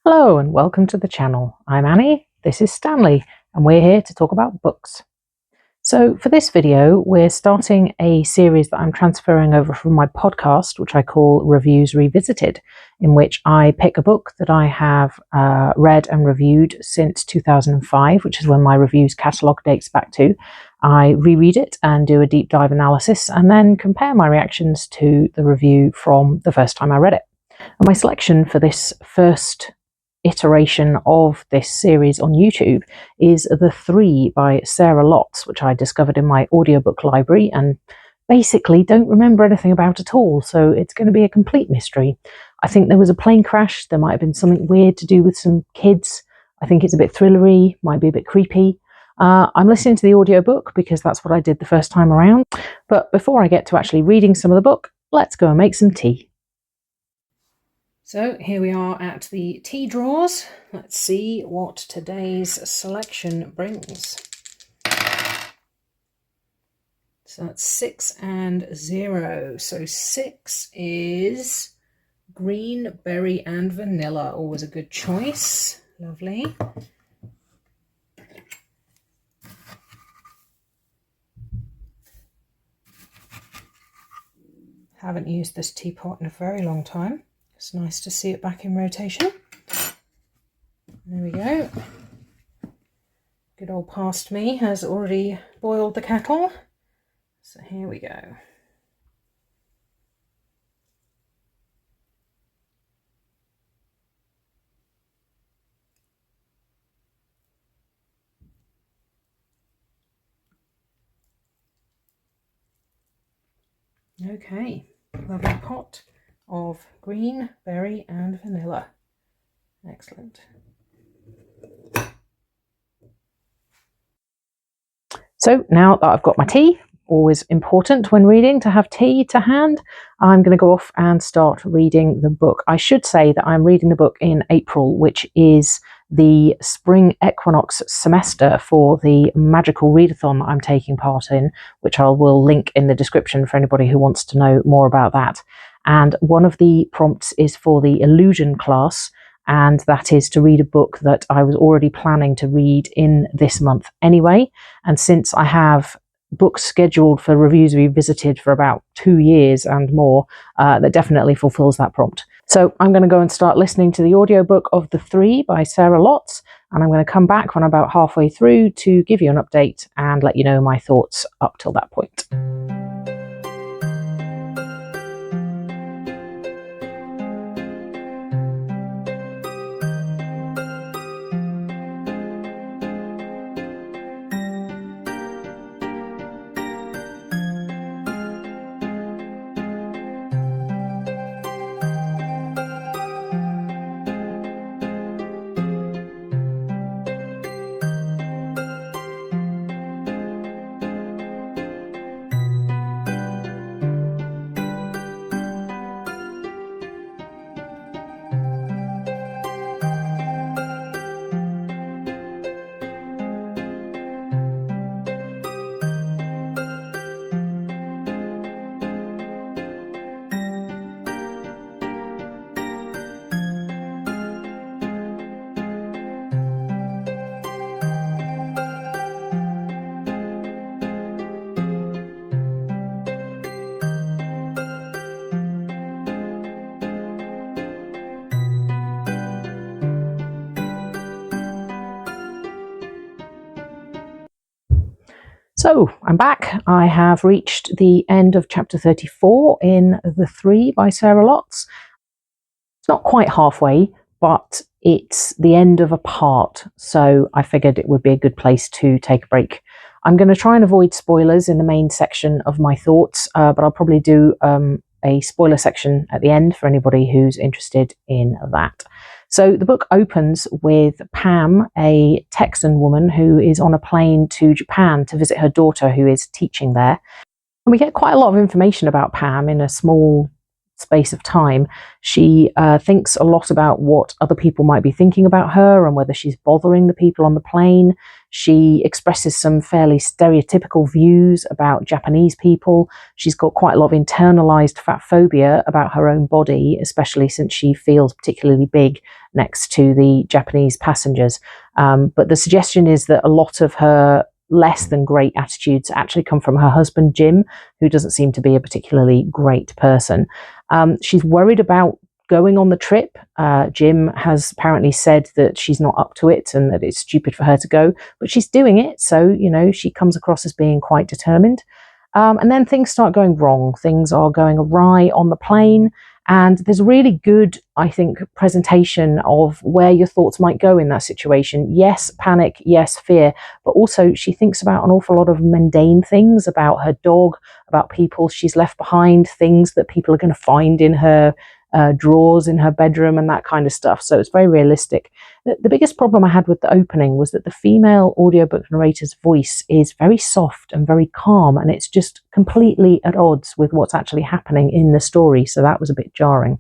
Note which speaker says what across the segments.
Speaker 1: Hello and welcome to the channel. I'm Annie, this is Stanley, and we're here to talk about books. So for this video, we're starting a series that I'm transferring over from my podcast, which I call Reviews Revisited, in which I pick a book that I have read and reviewed since 2005, which is when my reviews catalogue dates back to. I reread it and do a deep dive analysis and then compare my reactions to the review from the first time I read it. And my selection for this first iteration of this series on YouTube is The Three by Sarah Lotz, which I discovered in my audiobook library and basically don't remember anything about at all, so it's going to be a complete mystery. I think there was a plane crash, there might have been something weird to do with some kids. I think it's a bit thrillery, might be a bit creepy. I'm listening to the audiobook because that's what I did the first time around, but before I get to actually reading some of the book, let's go and make some tea. So here we are at the tea drawers. Let's see what today's selection brings. So that's 6 and 0. So 6 is green, berry and vanilla. Always a good choice. Lovely. Haven't used this teapot in a very long time. It's nice to see it back in rotation. There we go. Good old past me has already boiled the kettle. So here we go. Okay, lovely pot of green, berry and vanilla. Excellent. So now that I've got my tea, always important when reading to have tea to hand, I'm going to go off and start reading the book. I should say that I'm reading the book in April, which is the spring equinox semester for the magical readathon that I'm taking part in, which I will link in the description for anybody who wants to know more about that. And one of the prompts is for the illusion class, and that is to read a book that I was already planning to read in this month anyway. And since I have books scheduled for Reviews Revisited for about 2 years and more, that definitely fulfills that prompt. So I'm going to go and start listening to the audiobook of The Three by Sarah Lotz, and I'm going to come back when I'm about halfway through to give you an update and let you know my thoughts up till that point. So I'm back. I have reached the end of chapter 34 in The Three by Sarah Lotz. It's not quite halfway, but it's the end of a part, so I figured it would be a good place to take a break. I'm going to try and avoid spoilers in the main section of my thoughts, but I'll probably do a spoiler section at the end for anybody who's interested in that. So the book opens with Pam, a Texan woman who is on a plane to Japan to visit her daughter who is teaching there. And we get quite a lot of information about Pam in a small space of time. She thinks a lot about what other people might be thinking about her and whether she's bothering the people on the plane. She expresses some fairly stereotypical views about Japanese people. She's got quite a lot of internalized fat phobia about her own body, especially since she feels particularly big next to the Japanese passengers. But the suggestion is that a lot of her less than great attitudes actually come from her husband, Jim, who doesn't seem to be a particularly great person. She's worried about going on the trip. Jim has apparently said that she's not up to it and that it's stupid for her to go, but she's doing it. So, she comes across as being quite determined. And then things start going wrong. Things are going awry on the plane. And there's a really good, I think, presentation of where your thoughts might go in that situation. Yes, panic. Yes, fear. But also she thinks about an awful lot of mundane things, about her dog, about people she's left behind, things that people are going to find in her drawers in her bedroom and that kind of stuff. So it's very realistic. The biggest problem I had with the opening was that the female audiobook narrator's voice is very soft and very calm, and it's just completely at odds with what's actually happening in the story. So that was a bit jarring.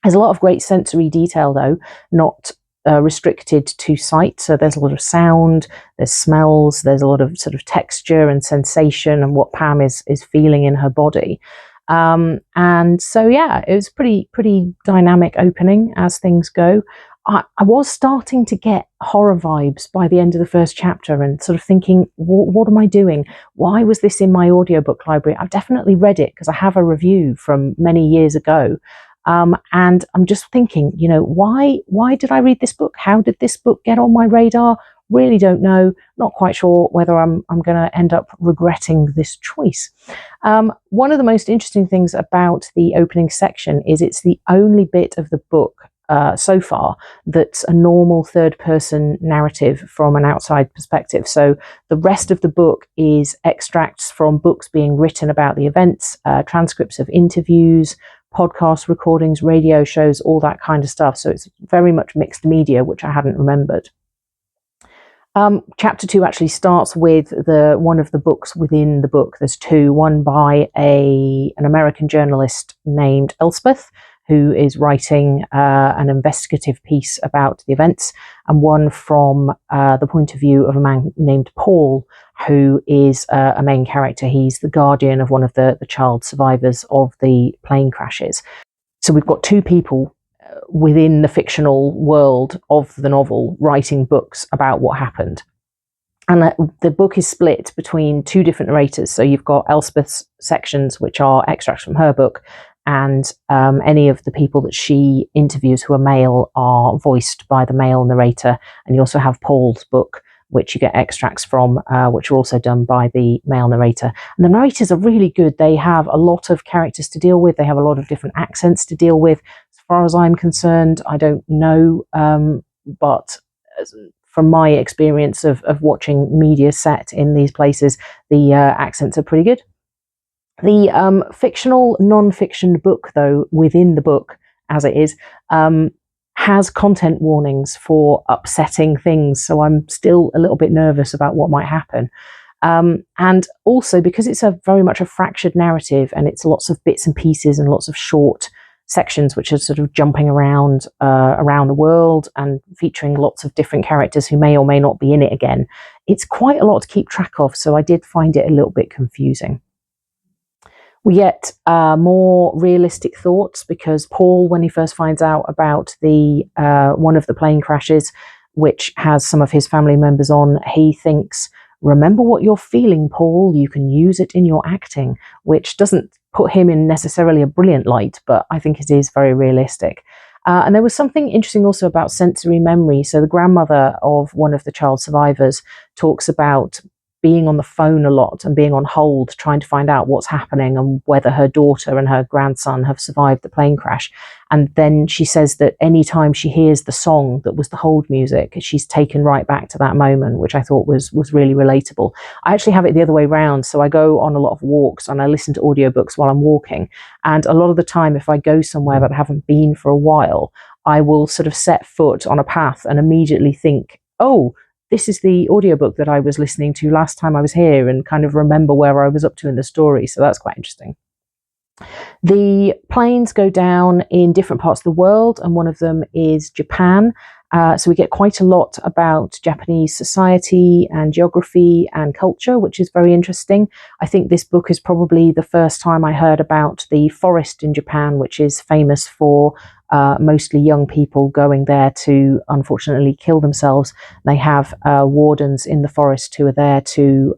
Speaker 1: There's a lot of great sensory detail, though, not restricted to sight. So there's a lot of sound, there's smells, there's a lot of sort of texture and sensation and what Pam is feeling in her body. And so, yeah, it was pretty dynamic opening as things go. I was starting to get horror vibes by the end of the first chapter and sort of thinking, what am I doing? Why was this in my audiobook library? I've definitely read it because I have a review from many years ago. And I'm just thinking, why did I read this book? How did this book get on my radar? Really don't know. Not quite sure whether I'm going to end up regretting this choice. One of the most interesting things about the opening section is it's the only bit of the book so far that's a normal third-person narrative from an outside perspective. So the rest of the book is extracts from books being written about the events, transcripts of interviews, podcast recordings, radio shows, all that kind of stuff. So it's very much mixed media, which I hadn't remembered. Chapter 2 actually starts with one of the books within the book. There's two, one by an American journalist named Elspeth, who is writing an investigative piece about the events, and one from the point of view of a man named Paul, who is a main character. He's the guardian of one of the child survivors of the plane crashes. So we've got two people within the fictional world of the novel writing books about what happened. And the book is split between two different narrators. So you've got Elspeth's sections, which are extracts from her book, and any of the people that she interviews who are male are voiced by the male narrator. And you also have Paul's book, which you get extracts from, which are also done by the male narrator. And the narrators are really good. They have a lot of characters to deal with. They have a lot of different accents to deal with. As far as I'm concerned, I don't know, but from my experience of watching media set in these places, the accents are pretty good. The fictional non-fiction book, though, within the book, as it is, has content warnings for upsetting things. So I'm still a little bit nervous about what might happen. And also because it's very much a fractured narrative, and it's lots of bits and pieces and lots of short sections which are sort of jumping around the world and featuring lots of different characters who may or may not be in it again. It's quite a lot to keep track of, so I did find it a little bit confusing. We get more realistic thoughts because Paul, when he first finds out about the one of the plane crashes, which has some of his family members on, he thinks, remember what you're feeling, Paul, you can use it in your acting, which doesn't put him in necessarily a brilliant light, but I think it is very realistic. And there was something interesting also about sensory memory. So the grandmother of one of the child survivors talks about being on the phone a lot and being on hold, trying to find out what's happening and whether her daughter and her grandson have survived the plane crash. And then she says that any time she hears the song that was the hold music, she's taken right back to that moment, which I thought was really relatable. I actually have it the other way around. So I go on a lot of walks and I listen to audiobooks while I'm walking. And a lot of the time, if I go somewhere that I haven't been for a while, I will sort of set foot on a path and immediately think, oh, this is the audiobook that I was listening to last time I was here, and kind of remember where I was up to in the story. So that's quite interesting. The planes go down in different parts of the world, and one of them is Japan. So we get quite a lot about Japanese society and geography and culture, which is very interesting. I think this book is probably the first time I heard about the forest in Japan, which is famous for mostly young people going there to unfortunately kill themselves. They have wardens in the forest who are there to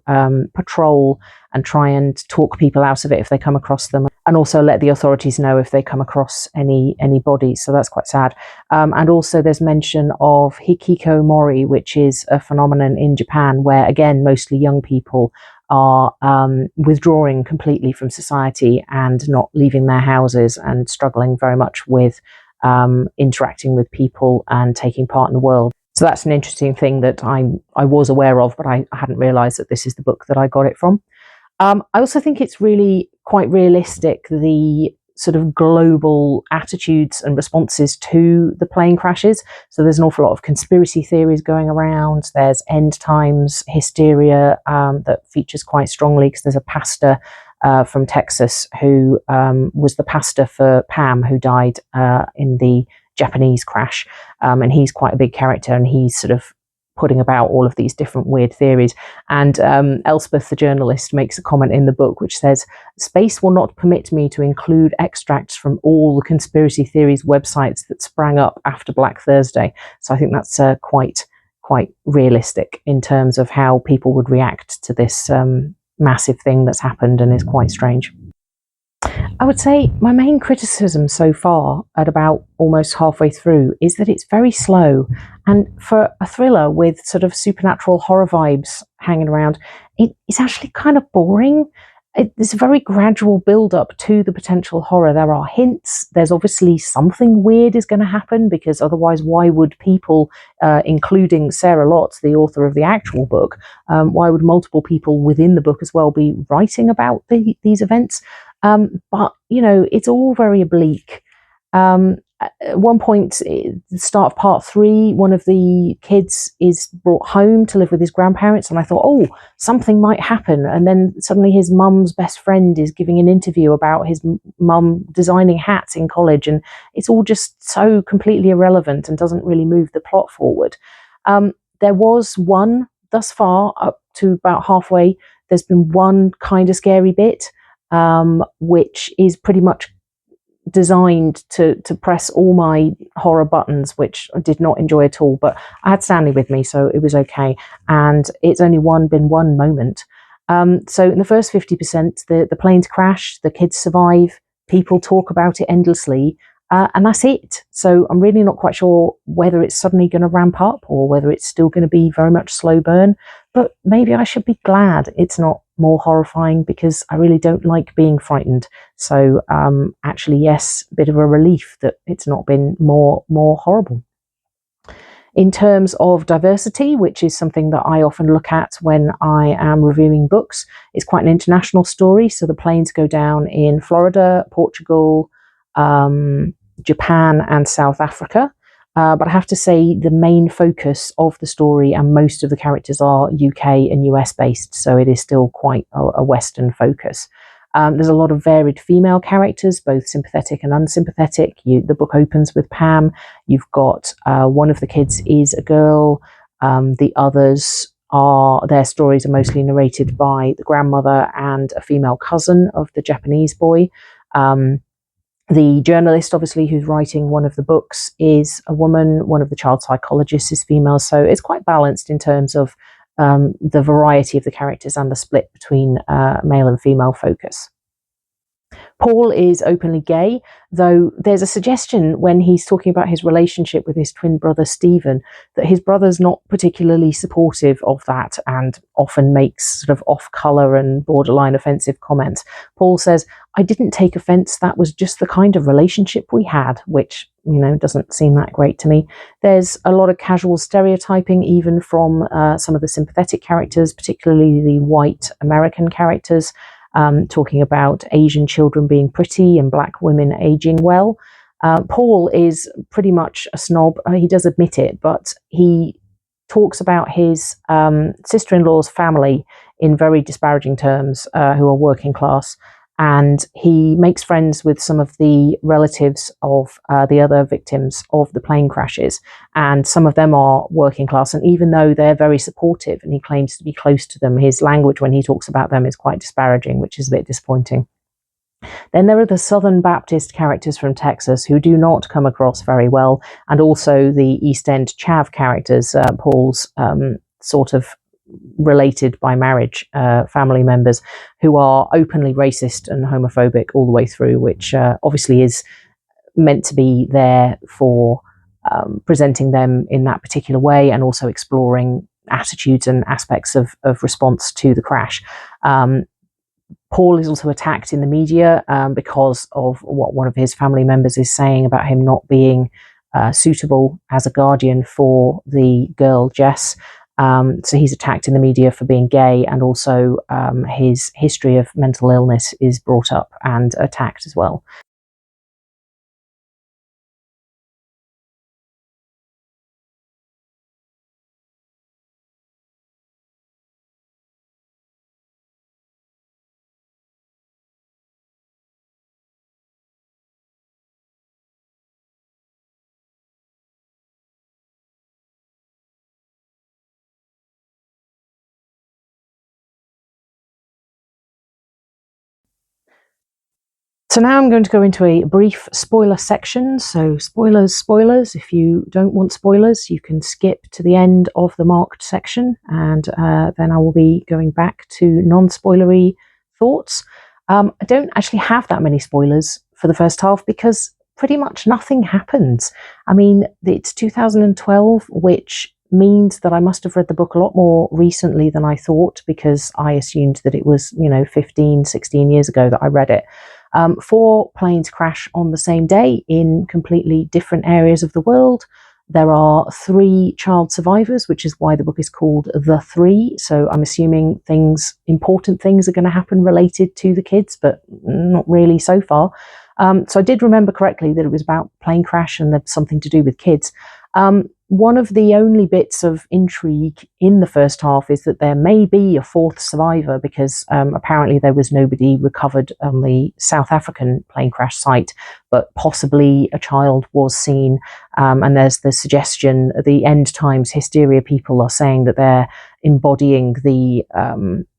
Speaker 1: patrol and try and talk people out of it if they come across them, and also let the authorities know if they come across any bodies. So that's quite sad. And also there's mention of hikikomori, which is a phenomenon in Japan where, again, mostly young people are withdrawing completely from society and not leaving their houses and struggling very much with interacting with people and taking part in the world. So that's an interesting thing that I was aware of, but I hadn't realised that this is the book that I got it from. I also think it's really quite realistic, the sort of global attitudes and responses to the plane crashes. So there's an awful lot of conspiracy theories going around. There's end times hysteria that features quite strongly, because there's a pastor from Texas who was the pastor for Pam, who died in the Japanese crash. And he's quite a big character, and he's sort of putting about all of these different weird theories. And Elspeth, the journalist, makes a comment in the book which says, "Space will not permit me to include extracts from all the conspiracy theories websites that sprang up after Black Thursday." So I think that's quite realistic in terms of how people would react to this massive thing that's happened, and is quite strange. I would say my main criticism so far, at about almost halfway through, is that it's very slow. And for a thriller with sort of supernatural horror vibes hanging around, it's actually kind of boring. There's a very gradual build up to the potential horror. There are hints. There's obviously something weird is going to happen, because otherwise why would people, including Sarah Lotz, the author of the actual book, why would multiple people within the book as well be writing about these events? But, you know, it's all very oblique. At one point, the start of part 3, one of the kids is brought home to live with his grandparents, and I thought, oh, something might happen. And then suddenly his mum's best friend is giving an interview about his mum designing hats in college, and it's all just so completely irrelevant and doesn't really move the plot forward. There was one, thus far, up to about halfway, there's been one kind of scary bit, which is pretty much designed to press all my horror buttons, which I did not enjoy at all. But I had Stanley with me, so it was okay. And it's only been one moment. So in the first 50%, the planes crash, the kids survive, people talk about it endlessly, and that's it. So I'm really not quite sure whether it's suddenly going to ramp up or whether it's still going to be very much slow burn. But maybe I should be glad it's not more horrifying, because I really don't like being frightened. So actually, yes, a bit of a relief that it's not been more horrible. In terms of diversity, which is something that I often look at when I am reviewing books, it's quite an international story. So the planes go down in Florida, Portugal, Japan, and South Africa. But I have to say the main focus of the story and most of the characters are UK and US based, so it is still quite a Western focus. There's a lot of varied female characters, both sympathetic and unsympathetic. The book opens with Pam. You've got one of the kids is a girl. The others their stories are mostly narrated by the grandmother and a female cousin of the Japanese boy. The journalist, obviously, who's writing one of the books is a woman. One of the child psychologists is female. So it's quite balanced in terms of the variety of the characters and the split between male and female focus. Paul is openly gay, though there's a suggestion when he's talking about his relationship with his twin brother Stephen that his brother's not particularly supportive of that and often makes sort of off-colour and borderline offensive comments. Paul says, "I didn't take offence, that was just the kind of relationship we had," which, you know, doesn't seem that great to me. There's a lot of casual stereotyping, even from some of the sympathetic characters, particularly the white American characters. Talking about Asian children being pretty and black women aging well. Paul is pretty much a snob. He does admit it, but he talks about his sister-in-law's family in very disparaging terms, who are working class. and he makes friends with some of the relatives of the other victims of the plane crashes, and some of them are working class, and even though they're very supportive and he claims to be close to them, his language when he talks about them is quite disparaging, which is a bit disappointing. Then there are the Southern Baptist characters from Texas who do not come across very well, and also the East End Chav characters, Paul's sort of related by marriage family members, who are openly racist and homophobic all the way through, which obviously is meant to be there for presenting them in that particular way, and also exploring attitudes and aspects of response to the crash. Paul is also attacked in the media because of what one of his family members is saying about him not being suitable as a guardian for the girl Jess. So he's attacked in the media for being gay, and also his history of mental illness is brought up and attacked as well. So now I'm going to go into a brief spoiler section. So spoilers. If you don't want spoilers, you can skip to the end of the marked section, and then I will be going back to non-spoilery thoughts. I don't actually have that many spoilers for the first half because pretty much nothing happens. I mean, it's 2012, which means that I must have read the book a lot more recently than I thought, because I assumed that it was, 15, 16 years ago that I read it. 4 planes crash on the same day in completely different areas of the world. There are 3 child survivors, which is why the book is called The Three. So I'm assuming important things are going to happen related to the kids, but not really so far. So I did remember correctly that it was about plane crash and there's something to do with kids. One of the only bits of intrigue in the first half is that there may be a 4th survivor, because apparently there was nobody recovered on the South African plane crash site, but possibly a child was seen. And there's the suggestion, the end times hysteria people are saying that they're embodying the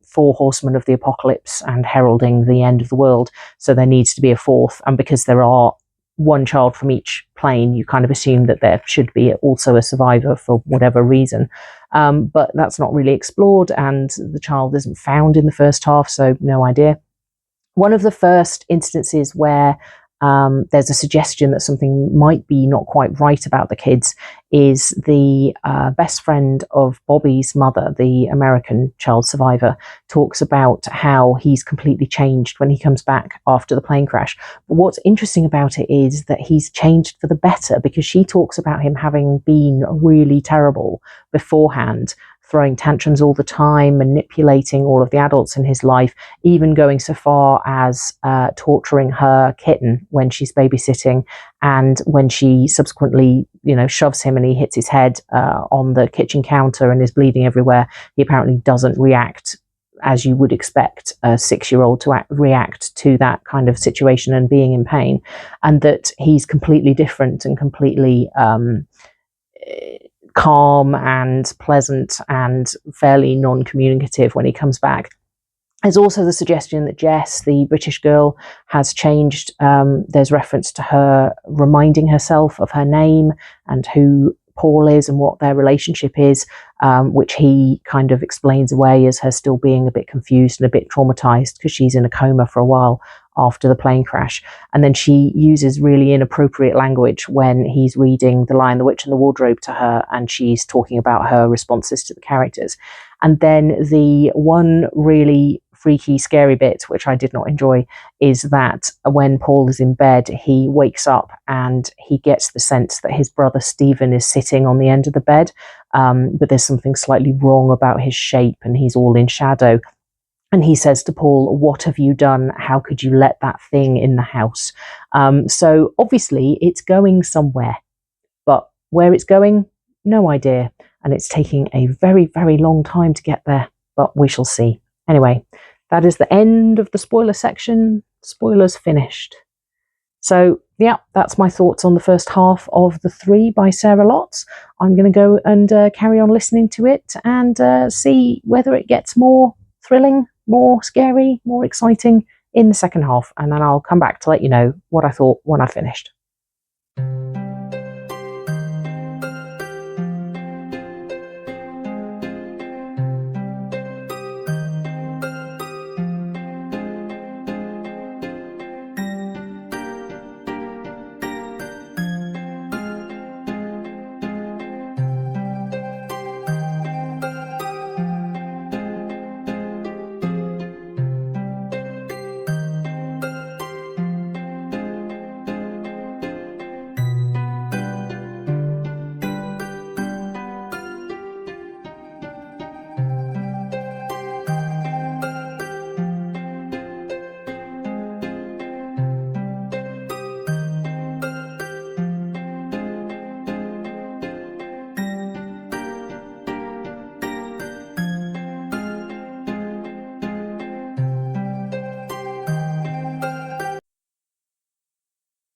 Speaker 1: 4 horsemen of the apocalypse and heralding the end of the world. So there needs to be a 4th. And because there are 1 child from each plane, you kind of assume that there should be also a survivor for whatever reason. But that's not really explored, and the child isn't found in the first half, so no idea. One of the first instances where there's a suggestion that something might be not quite right about the kids is the best friend of Bobby's mother, the American child survivor, talks about how he's completely changed when he comes back after the plane crash. But what's interesting about it is that he's changed for the better, because she talks about him having been really terrible beforehand, throwing tantrums all the time, manipulating all of the adults in his life, even going so far as torturing her kitten when she's babysitting, and when she subsequently, shoves him and he hits his head on the kitchen counter and is bleeding everywhere, he apparently doesn't react as you would expect a 6-year-old to react to that kind of situation and being in pain, and that he's completely different and completely calm and pleasant and fairly non-communicative when he comes back. There's also the suggestion that Jess, the British girl, has changed. There's reference to her reminding herself of her name and who Paul is and what their relationship is, which he kind of explains away as her still being a bit confused and a bit traumatized because she's in a coma for a while after the plane crash. And then she uses really inappropriate language when he's reading The Lion, the Witch and the Wardrobe to her, and she's talking about her responses to the characters. And then the one really freaky, scary bit, which I did not enjoy, is that when Paul is in bed, he wakes up and he gets the sense that his brother Stephen is sitting on the end of the bed, but there's something slightly wrong about his shape and he's all in shadow. And he says to Paul, "What have you done? How could you let that thing in the house?" So obviously it's going somewhere, but where it's going, no idea. And it's taking a very, very long time to get there, but we shall see. Anyway, that is the end of the spoiler section. Spoilers finished. So yeah, that's my thoughts on the first half of The 3 by Sarah Lotz. I'm going to go and carry on listening to it and see whether it gets more thrilling, more scary, more exciting in the second half. And then I'll come back to let you know what I thought when I finished.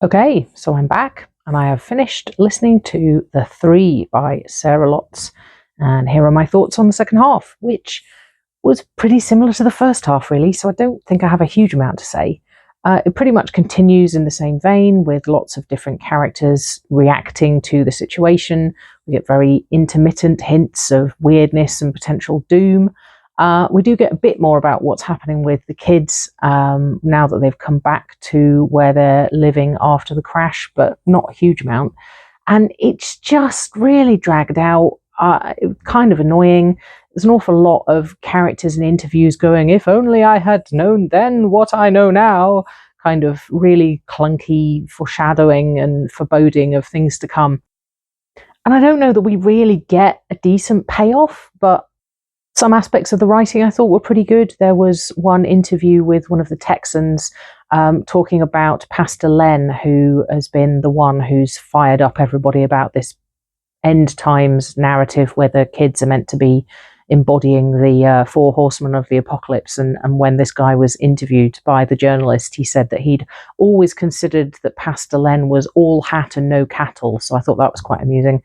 Speaker 1: Okay, so I'm back and I have finished listening to The 3 by Sarah Lotz. And here are my thoughts on the second half, which was pretty similar to the first half, really. So I don't think I have a huge amount to say. It pretty much continues in the same vein with lots of different characters reacting to the situation. We get very intermittent hints of weirdness and potential doom. We do get a bit more about what's happening with the kids now that they've come back to where they're living after the crash, but not a huge amount. And it's just really dragged out. It was kind of annoying. There's an awful lot of characters and interviews going, if only I had known then what I know now, kind of really clunky foreshadowing and foreboding of things to come. And I don't know that we really get a decent payoff, but some aspects of the writing I thought were pretty good. There was one interview with one of the Texans talking about Pastor Len, who has been the one who's fired up everybody about this end times narrative where the kids are meant to be embodying the four horsemen of the apocalypse. And when this guy was interviewed by the journalist, he said that he'd always considered that Pastor Len was all hat and no cattle. So I thought that was quite amusing.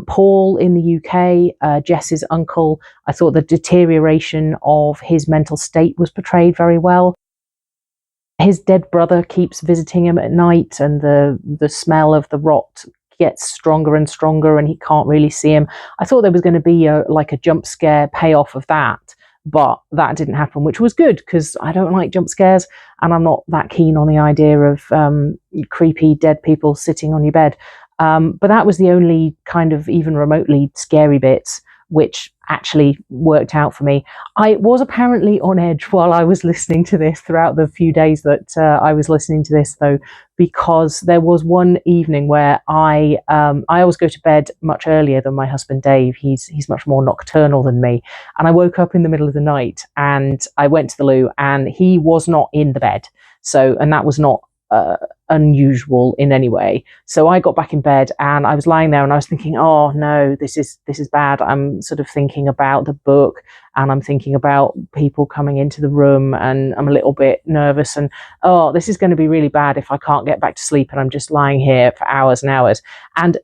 Speaker 1: Paul in the UK, Jess's uncle, I thought the deterioration of his mental state was portrayed very well. His dead brother keeps visiting him at night, and the smell of the rot gets stronger and stronger, and he can't really see him. I thought there was going to be a jump scare payoff of that, but that didn't happen, which was good because I don't like jump scares, and I'm not that keen on the idea of creepy dead people sitting on your bed. But that was the only kind of even remotely scary bits which actually worked out for me. I was apparently on edge while I was listening to this throughout the few days that I was listening to this, though, because there was one evening where I always go to bed much earlier than my husband Dave. He's much more nocturnal than me, and I woke up in the middle of the night and I went to the loo and he was not in the bed. So, and that was not unusual in any way. So I got back in bed and I was lying there and I was thinking, oh no, this is bad. I'm sort of thinking about the book and I'm thinking about people coming into the room and I'm a little bit nervous and oh, this is going to be really bad if I can't get back to sleep and I'm just lying here for hours and hours. And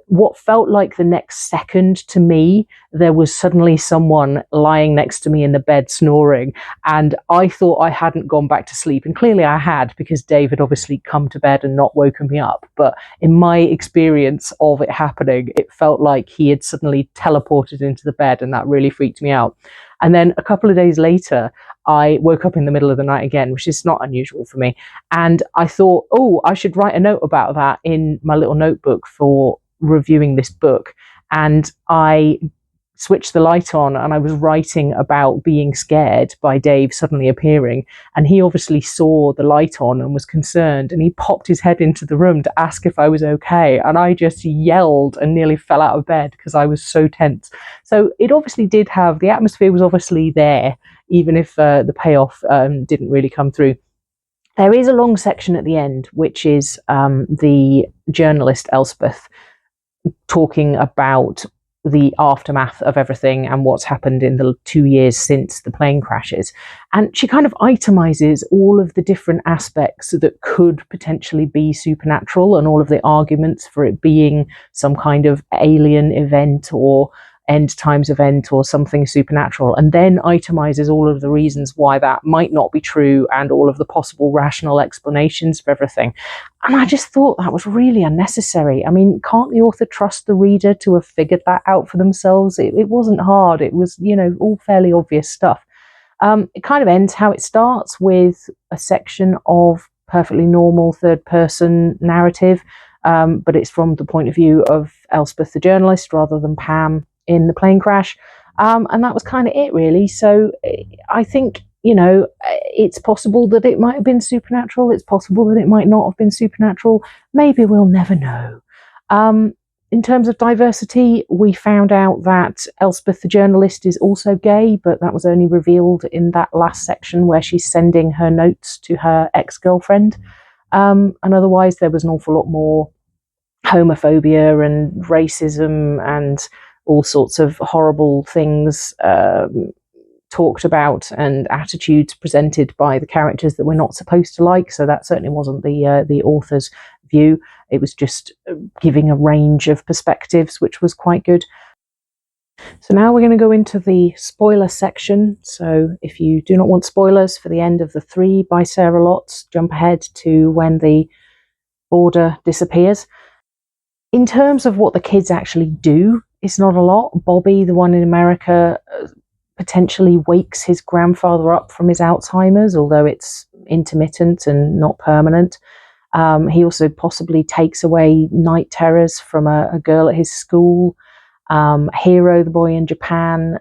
Speaker 1: what felt like the next second to me, there was suddenly someone lying next to me in the bed snoring, and I thought I hadn't gone back to sleep, and clearly I had, because Dave had obviously come to bed and not woken me up. But in my experience of it happening, it felt like he had suddenly teleported into the bed, and that really freaked me out. And then a couple of days later, I woke up in the middle of the night again, which is not unusual for me. And I thought, oh, I should write a note about that in my little notebook for reviewing this book. And I switched the light on and I was writing about being scared by Dave suddenly appearing. And he obviously saw the light on and was concerned, and he popped his head into the room to ask if I was okay. And I just yelled and nearly fell out of bed because I was so tense. So it obviously did have, the atmosphere was obviously there, even if the payoff didn't really come through. There is a long section at the end, which is the journalist Elspeth talking about the aftermath of everything and what's happened in the 2 years since the plane crashes. And she kind of itemizes all of the different aspects that could potentially be supernatural and all of the arguments for it being some kind of alien event or end times event or something supernatural, and then itemizes all of the reasons why that might not be true and all of the possible rational explanations for everything. And I just thought that was really unnecessary. I mean, can't the author trust the reader to have figured that out for themselves? It wasn't hard. It was, all fairly obvious stuff. It kind of ends how it starts, with a section of perfectly normal third person narrative, but it's from the point of view of Elspeth the journalist rather than Pam in the plane crash. And that was kind of it, really. So I think, it's possible that it might have been supernatural. It's possible that it might not have been supernatural. Maybe we'll never know. In terms of diversity, we found out that Elspeth the journalist is also gay, but that was only revealed in that last section where she's sending her notes to her ex-girlfriend. And otherwise, there was an awful lot more homophobia and racism and all sorts of horrible things talked about, and attitudes presented by the characters that we're not supposed to like. So that certainly wasn't the author's view. It was just giving a range of perspectives, which was quite good. So now we're going to go into the spoiler section. So if you do not want spoilers for the end of The Three by Sarah Lotz, jump ahead to when the border disappears. In terms of what the kids actually do, it's not a lot. Bobby, the one in America, potentially wakes his grandfather up from his Alzheimer's, although it's intermittent and not permanent. He also possibly takes away night terrors from a girl at his school. Hero, the boy in Japan,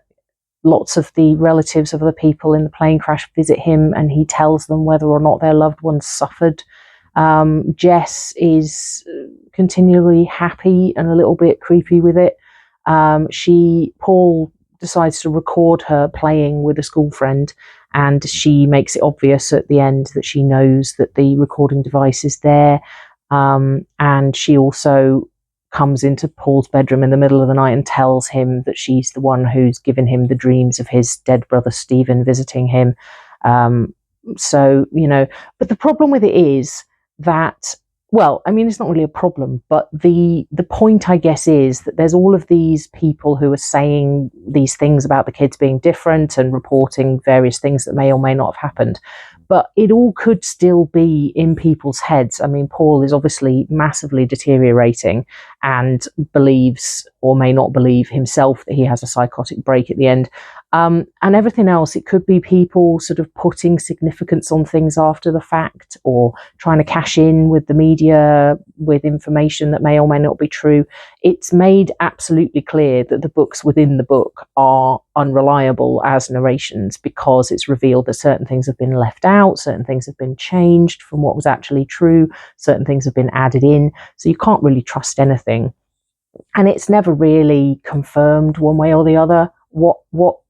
Speaker 1: lots of the relatives of the people in the plane crash visit him, and he tells them whether or not their loved ones suffered. Jess is continually happy and a little bit creepy with it. Paul decides to record her playing with a school friend, and she makes it obvious at the end that she knows that the recording device is there. And she also comes into Paul's bedroom in the middle of the night and tells him that she's the one who's given him the dreams of his dead brother Stephen visiting him. But the problem with it is that, well, I mean, it's not really a problem, but the point, I guess, is that there's all of these people who are saying these things about the kids being different and reporting various things that may or may not have happened. But it all could still be in people's heads. I mean, Paul is obviously massively deteriorating and believes, or may not believe himself, that he has a psychotic break at the end. And everything else, it could be people sort of putting significance on things after the fact, or trying to cash in with the media with information that may or may not be true. It's made absolutely clear that the books within the book are unreliable as narrations, because it's revealed that certain things have been left out, certain things have been changed from what was actually true, certain things have been added in. So you can't really trust anything. And it's never really confirmed one way or the other what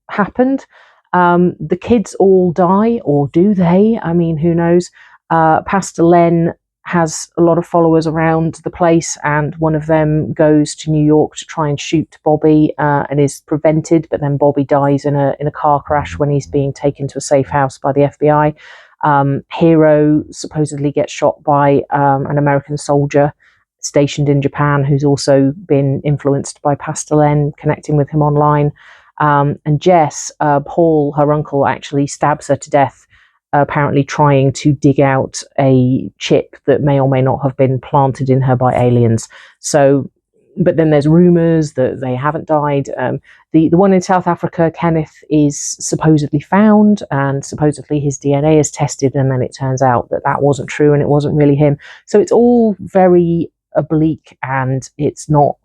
Speaker 1: happened. The kids all die, or do they? I mean, who knows? Pastor Len has a lot of followers around the place, and one of them goes to New York to try and shoot Bobby, and is prevented, but then Bobby dies in a car crash when he's being taken to a safe house by the FBI. Hero supposedly gets shot by an American soldier stationed in Japan, who's also been influenced by Pastor Len, connecting with him online. And Jess, Paul, her uncle, actually stabs her to death, apparently trying to dig out a chip that may or may not have been planted in her by aliens. So, but then there's rumors that they haven't died. The one in South Africa, Kenneth, is supposedly found, and supposedly his DNA is tested, and then it turns out that that wasn't true and it wasn't really him. So it's all very oblique, and it's not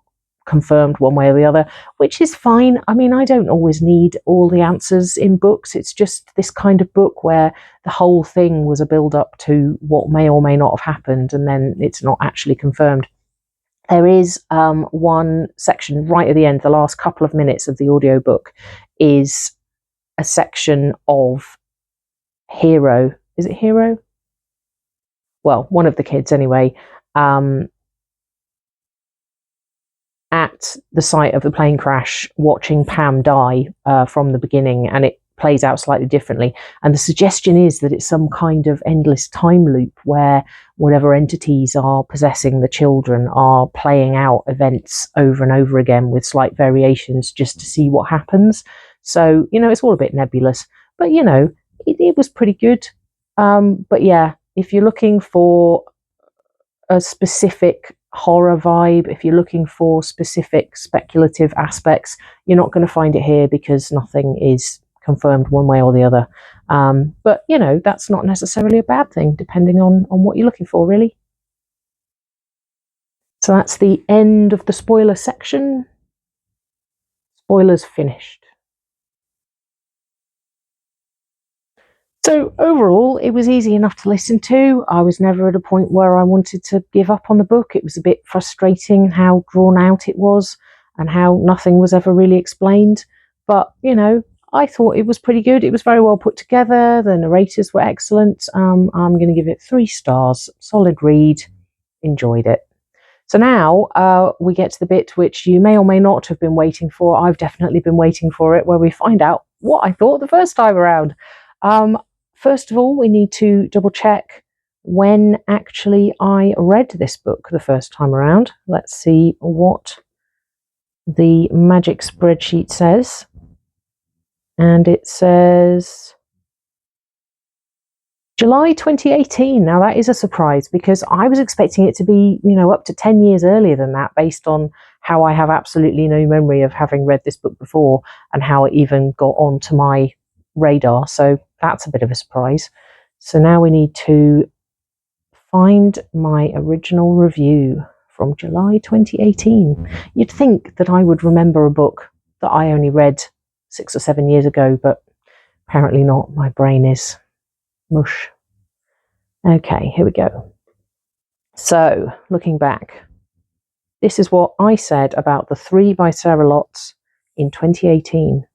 Speaker 1: confirmed one way or the other, which is fine. I mean, I don't always need all the answers in books. It's just this kind of book where the whole thing was a build up to what may or may not have happened, and then it's not actually confirmed. There is one section right at the end, the last couple of minutes of the audiobook, is a section of Hero. Is it Hero? Well, one of the kids anyway. at the site of the plane crash, watching Pam die from the beginning, and it plays out slightly differently. And the suggestion is that it's some kind of endless time loop where whatever entities are possessing the children are playing out events over and over again with slight variations just to see what happens. So, it's all a bit nebulous, but it was pretty good. But yeah, if you're looking for a specific horror vibe, if you're looking for specific speculative aspects, you're not going to find it here because nothing is confirmed one way or the other. But that's not necessarily a bad thing, depending on what you're looking for, really. So that's the end of the spoiler section. Spoilers finished. So overall, it was easy enough to listen to. I was never at a point where I wanted to give up on the book. It was a bit frustrating how drawn out it was and how nothing was ever really explained. But, I thought it was pretty good. It was very well put together. The narrators were excellent. I'm going to give it 3 stars. Solid read. Enjoyed it. So now we get to the bit which you may or may not have been waiting for. I've definitely been waiting for it, where we find out what I thought the first time around. First of all, we need to double check when actually I read this book the first time around. Let's see what the magic spreadsheet says. And it says July 2018. Now that is a surprise because I was expecting it to be, up to 10 years earlier than that, based on how I have absolutely no memory of having read this book before and how it even got onto my radar. So that's a bit of a surprise. So now we need to find my original review from July 2018. You'd think that I would remember a book that I only read 6 or 7 years ago, but apparently not. My brain is mush. Okay, here we go. So, looking back, this is what I said about The Three by Sarah Lotz in 2018.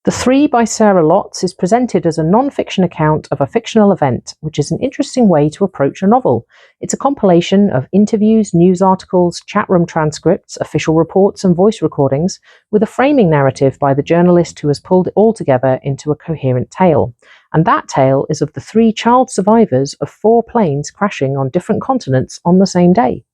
Speaker 1: The Three by Sarah Lotz is presented as a non-fiction account of a fictional event, which is an interesting way to approach a novel. It's a compilation of interviews, news articles, chat room transcripts, official reports, and voice recordings, with a framing narrative by the journalist who has pulled it all together into a coherent tale. And that tale is of the 3 child survivors of 4 planes crashing on different continents on the same day.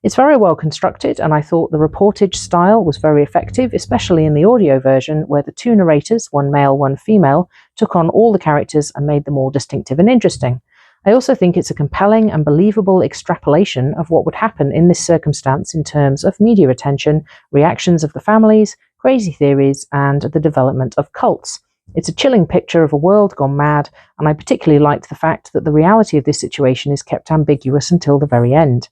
Speaker 1: It's very well constructed, and I thought the reportage style was very effective, especially in the audio version, where the 2 narrators, one male, one female, took on all the characters and made them all distinctive and interesting. I also think it's a compelling and believable extrapolation of what would happen in this circumstance in terms of media attention, reactions of the families, crazy theories, and the development of cults. It's a chilling picture of a world gone mad, and I particularly liked the fact that the reality of this situation is kept ambiguous until the very end.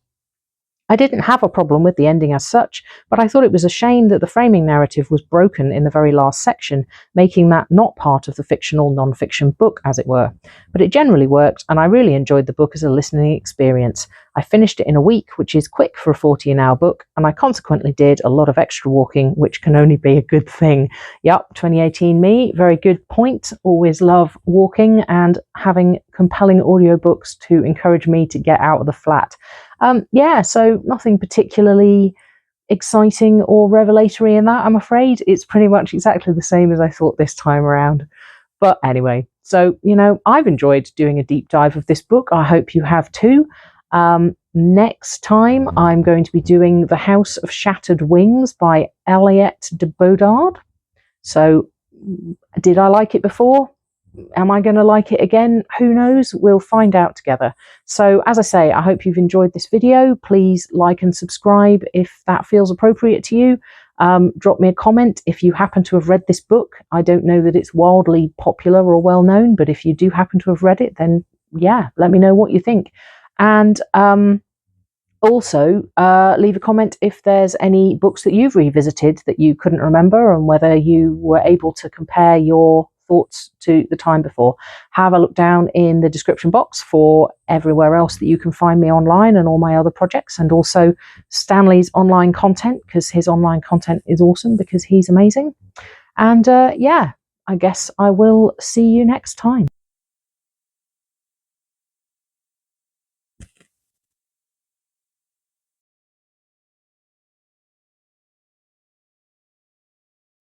Speaker 1: I didn't have a problem with the ending as such, but I thought it was a shame that the framing narrative was broken in the very last section, making that not part of the fictional non-fiction book, as it were. But it generally worked, and I really enjoyed the book as a listening experience. I finished it in a week, which is quick for a 14-hour book, and I consequently did a lot of extra walking, which can only be a good thing. Yup, 2018 me, very good point. Always love walking and having compelling audiobooks to encourage me to get out of the flat. So nothing particularly exciting or revelatory in that, I'm afraid. It's pretty much exactly the same as I thought this time around. But anyway, so, I've enjoyed doing a deep dive of this book. I hope you have too. Next time, I'm going to be doing The House of Shattered Wings by Eliette de Bodard. So, did I like it before? Am I going to like it again? Who knows? We'll find out together. So as I say, I hope you've enjoyed this video. Please like and subscribe if that feels appropriate to you. Drop me a comment if you happen to have read this book. I don't know that it's wildly popular or well known, but if you do happen to have read it, then yeah, let me know what you think. And also, leave a comment if there's any books that you've revisited that you couldn't remember and whether you were able to compare your thoughts to the time before. Have a look down in the description box for everywhere else that you can find me online and all my other projects, and also Stanley's online content, because his online content is awesome because he's amazing. And I guess I will see you next time.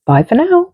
Speaker 1: Bye for now.